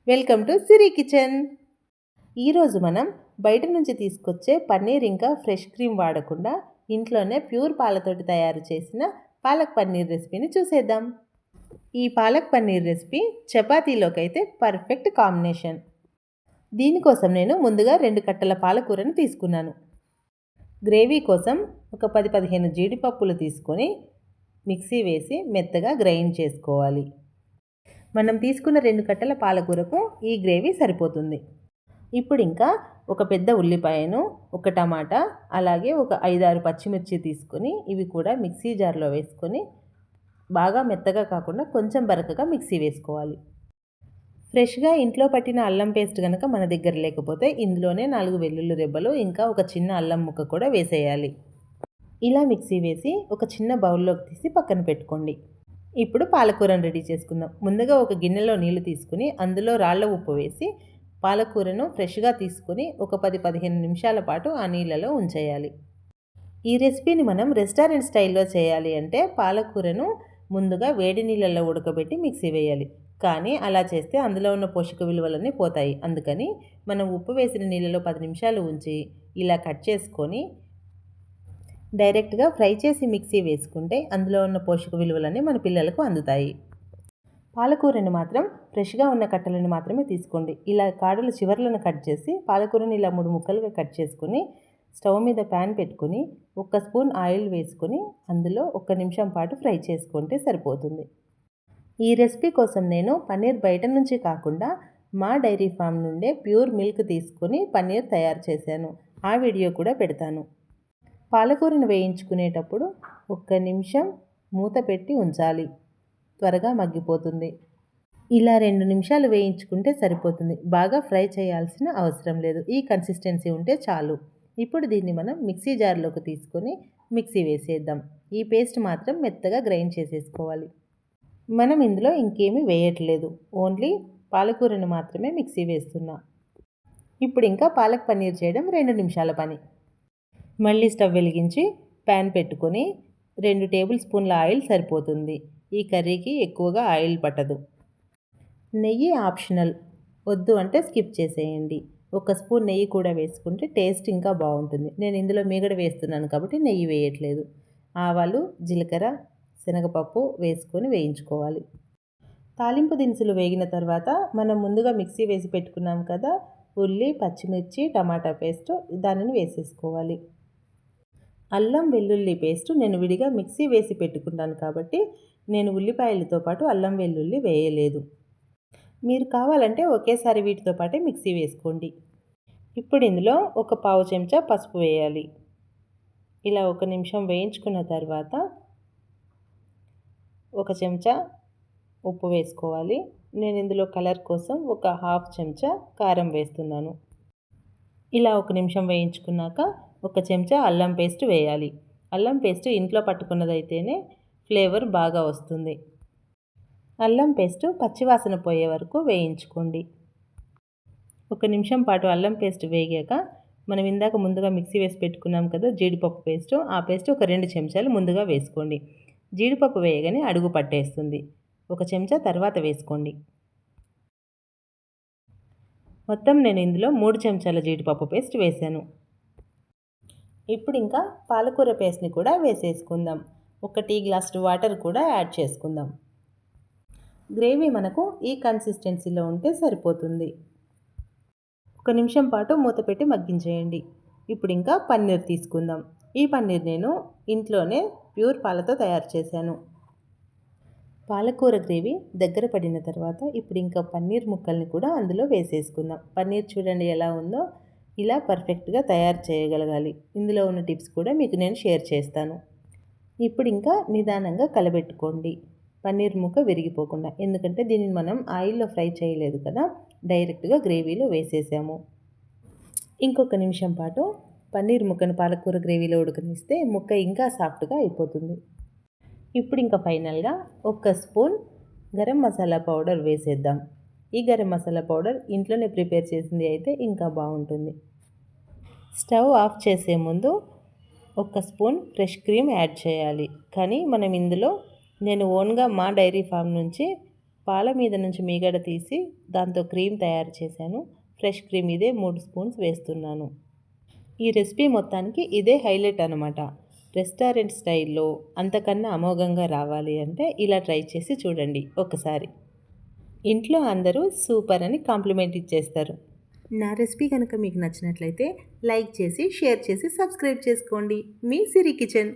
Welcome to Siri kitchen. ఈరోజు మనం బయట నుంచి తీసుకొచ్చే పన్నీర్ ఇంకా ఫ్రెష్ క్రీమ్ వాడకుండా ఇంట్లోనే ప్యూర్ పాలతోటి తయారు చేసిన పాలక్ పన్నీర్ రెసిపీని చూసేద్దాం. ఈ పాలక్ పన్నీర్ రెసిపీ చపాతీలోకి అయితే పర్ఫెక్ట్ కాంబినేషన్. దీనికోసం నేను ముందుగా 2 కట్టల పాలకూరను తీసుకున్నాను. గ్రేవీ కోసం ఒక 10-15 జీడిపప్పులు తీసుకొని మిక్సీ వేసి మెత్తగా గ్రైండ్ చేసుకోవాలి. మనం తీసుకున్న 2 కట్టల పాలకూరకు ఈ గ్రేవీ సరిపోతుంది. ఇప్పుడు ఇంకా ఒక పెద్ద ఉల్లిపాయను, ఒక టమాటా, అలాగే ఒక 5-6 పచ్చిమిర్చి తీసుకొని ఇవి కూడా మిక్సీ జార్లో వేసుకొని బాగా మెత్తగా కాకుండా కొంచెం బరకగా మిక్సీ వేసుకోవాలి. ఫ్రెష్గా ఇంట్లో పట్టిన అల్లం పేస్ట్ కనుక మన దగ్గర లేకపోతే ఇందులోనే 4 వెల్లుల్లి రెబ్బలు ఇంకా ఒక చిన్న అల్లం ముక్క కూడా వేసేయాలి. ఇలా మిక్సీ వేసి ఒక చిన్న బౌల్లోకి తీసి పక్కన పెట్టుకోండి. ఇప్పుడు పాలకూరను రెడీ చేసుకుందాం. ముందుగా ఒక గిన్నెలో నీళ్లు తీసుకుని అందులో రాళ్ల ఉప్పు వేసి పాలకూరను ఫ్రెష్గా తీసుకుని ఒక 10-15 నిమిషాల పాటు ఆ నీళ్ళలో ఉంచేయాలి. ఈ రెసిపీని మనం రెస్టారెంట్ స్టైల్లో చేయాలి అంటే పాలకూరను ముందుగా వేడి నీళ్ళల్లో ఉడకబెట్టి మిక్సీ వేయాలి. కానీ అలా చేస్తే అందులో ఉన్న పోషక విలువలన్నీ పోతాయి. అందుకని మనం ఉప్పు వేసిన నీళ్ళలో 10 నిమిషాలు ఉంచి ఇలా కట్ చేసుకొని డైరెక్ట్గా ఫ్రై చేసి మిక్సీ వేసుకుంటే అందులో ఉన్న పోషక విలువలన్నీ మన పిల్లలకు అందుతాయి. పాలకూరని మాత్రం ఫ్రెష్గా ఉన్న కట్టలను మాత్రమే తీసుకోండి. ఇలా కాడల చివర్లను కట్ చేసి పాలకూరని ఇలా 3 ముక్కలుగా కట్ చేసుకొని స్టవ్ మీద ప్యాన్ పెట్టుకొని 1 స్పూన్ ఆయిల్ వేసుకొని అందులో 1 నిమిషం పాటు ఫ్రై చేసుకుంటే సరిపోతుంది. ఈ రెసిపీ కోసం నేను పన్నీర్ బయట నుంచి కాకుండా మా డైరీ ఫామ్ నుండే ప్యూర్ మిల్క్ తీసుకొని పన్నీర్ తయారు చేశాను. ఆ వీడియో కూడా పెడతాను. పాలకూరను వేయించుకునేటప్పుడు 1 నిమిషం మూత పెట్టి ఉంచాలి. త్వరగా మగ్గిపోతుంది. ఇలా 2 నిమిషాలు వేయించుకుంటే సరిపోతుంది. బాగా ఫ్రై చేయాల్సిన అవసరం లేదు. ఈ కన్సిస్టెన్సీ ఉంటే చాలు. ఇప్పుడు దీన్ని మనం మిక్సీ జార్లోకి తీసుకొని మిక్సీ వేసేద్దాం. ఈ పేస్ట్ మాత్రం మెత్తగా గ్రైండ్ చేసేసుకోవాలి. మనం ఇందులో ఇంకేమీ వేయట్లేదు. ఓన్లీ పాలకూరను మాత్రమే మిక్సీ వేస్తున్నా. ఇప్పుడు ఇంకా పాలక్ పన్నీర్ చేయడం 2 నిమిషాల పని. మళ్ళీ స్టవ్ వెలిగించి ప్యాన్ పెట్టుకొని 2 టేబుల్ స్పూన్ల ఆయిల్ సరిపోతుంది. ఈ కర్రీకి ఎక్కువగా ఆయిల్ పట్టదు. నెయ్యి ఆప్షనల్, వద్దు అంటే స్కిప్ చేసేయండి. 1 స్పూన్ నెయ్యి కూడా వేసుకుంటే టేస్ట్ ఇంకా బాగుంటుంది. నేను ఇందులో మీగడ వేస్తున్నాను కాబట్టి నెయ్యి వేయట్లేదు. ఆవాలు, జీలకర్ర, శనగపప్పు వేసుకొని వేయించుకోవాలి. తాలింపు దినుసులు వేగిన తర్వాత మనం ముందుగా మిక్సీ వేసి పెట్టుకున్నాం కదా, ఉల్లి, పచ్చిమిర్చి, టమాటా పేస్ట్ దానిని వేసేసుకోవాలి. అల్లం వెల్లుల్లి పేస్ట్ నేను విడిగా మిక్సీ వేసి పెట్టుకున్నాను కాబట్టి నేను ఉల్లిపాయలతో పాటు అల్లం వెల్లుల్లి వేయలేదు. మీరు కావాలంటే ఒకేసారి వీటితో పాటే మిక్సీ వేసుకోండి. ఇప్పుడు ఇందులో ఒక పావు చెంచా పసుపు వేయాలి. ఇలా 1 నిమిషం వేయించుకున్న తర్వాత 1 చెంచా ఉప్పు వేసుకోవాలి. నేను ఇందులో కలర్ కోసం ఒక హాఫ్ చెంచా కారం వేస్తున్నాను. ఇలా 1 నిమిషం వేయించుకున్నాక 1 చెంచా అల్లం పేస్ట్ వేయాలి. అల్లం పేస్ట్ ఇంట్లో పట్టుకున్నదైతేనే ఫ్లేవర్ బాగా వస్తుంది. అల్లం పేస్ట్ పచ్చివాసన పోయే వరకు వేయించుకోండి. 1 నిమిషం పాటు అల్లం పేస్ట్ వేగాక మనం ఇందాక ముందుగా మిక్సీ వేసి పెట్టుకున్నాం కదా జీడిపప్పు పేస్ట్, ఆ పేస్ట్ ఒక 2 చెంచాలు ముందుగా వేసుకోండి. జీడిపప్పు వేయగానే అడుగు పట్టేస్తుంది. 1 చెంచా తర్వాత వేసుకోండి. మొత్తం నేను ఇందులో 3 చెంచాల జీడిపప్పు పేస్ట్ వేసాను. ఇప్పుడు ఇంకా పాలకూర పేస్ట్ని కూడా వేసేసుకుందాం. 1 టీ గ్లాసు వాటర్ కూడా యాడ్ చేసుకుందాం. గ్రేవీ మనకు ఈ కన్సిస్టెన్సీలో ఉంటే సరిపోతుంది. 1 నిమిషం పాటు మూత పెట్టి మగ్గించేయండి. ఇప్పుడు ఇంకా పన్నీర్ తీసుకుందాం. ఈ పన్నీర్ నేను ఇంట్లోనే ప్యూర్ పాలతో తయారు చేశాను. పాలకూర గ్రేవీ దగ్గర పడిన తర్వాత ఇప్పుడు ఇంకా పన్నీర్ ముక్కల్ని కూడా అందులో వేసేసుకుందాం. పన్నీర్ చూడండి ఎలా ఉందో, ఇలా పర్ఫెక్ట్గా తయారు చేయగలగాలి. ఇందులో ఉన్న టిప్స్ కూడా మీకు నేను షేర్ చేస్తాను. ఇప్పుడు ఇంకా నిదానంగా కలబెట్టుకోండి, పన్నీర్ ముక్క విరిగిపోకుండా. ఎందుకంటే దీనిని మనం ఆయిల్లో ఫ్రై చేయలేదు కదా, డైరెక్ట్గా గ్రేవీలో వేసేసాము. ఇంకొక నిమిషం పాటు పన్నీర్ ముక్కను పాలకూర గ్రేవీలో ఉడకనిస్తే ముక్క ఇంకా సాఫ్ట్గా అయిపోతుంది. ఇప్పుడు ఇంకా ఫైనల్గా 1 స్పూన్ గరం మసాలా పౌడర్ వేసేద్దాం. ఈ గరం మసాలా పౌడర్ ఇంట్లోనే ప్రిపేర్ చేసింది అయితే ఇంకా బాగుంటుంది. స్టవ్ ఆఫ్ చేసే ముందు 1 స్పూన్ ఫ్రెష్ క్రీమ్ యాడ్ చేయాలి. కానీ మనం ఇందులో నేను ఓన్గా మా డైరీ ఫామ్ నుంచి పాల మీద నుంచి మీగడ తీసి దాంతో క్రీమ్ తయారు చేశాను. ఫ్రెష్ క్రీమ్ ఇదే 3 స్పూన్స్ వేస్తున్నాను. ఈ రెసిపీ మొత్తానికి ఇదే హైలైట్ అనమాట. రెస్టారెంట్ స్టైల్లో అంతకన్నా అమోఘంగా రావాలి అంటే ఇలా ట్రై చేసి చూడండి ఒకసారి. ఇంట్లో అందరూ సూపర్ అని కాంప్లిమెంట్ ఇచ్చేస్తారు. నా రెసిపీ కనుక మీకు నచ్చినట్లయితే లైక్ చేసి, షేర్ చేసి, సబ్స్క్రైబ్ చేసుకోండి. మీ సిరి కిచెన్.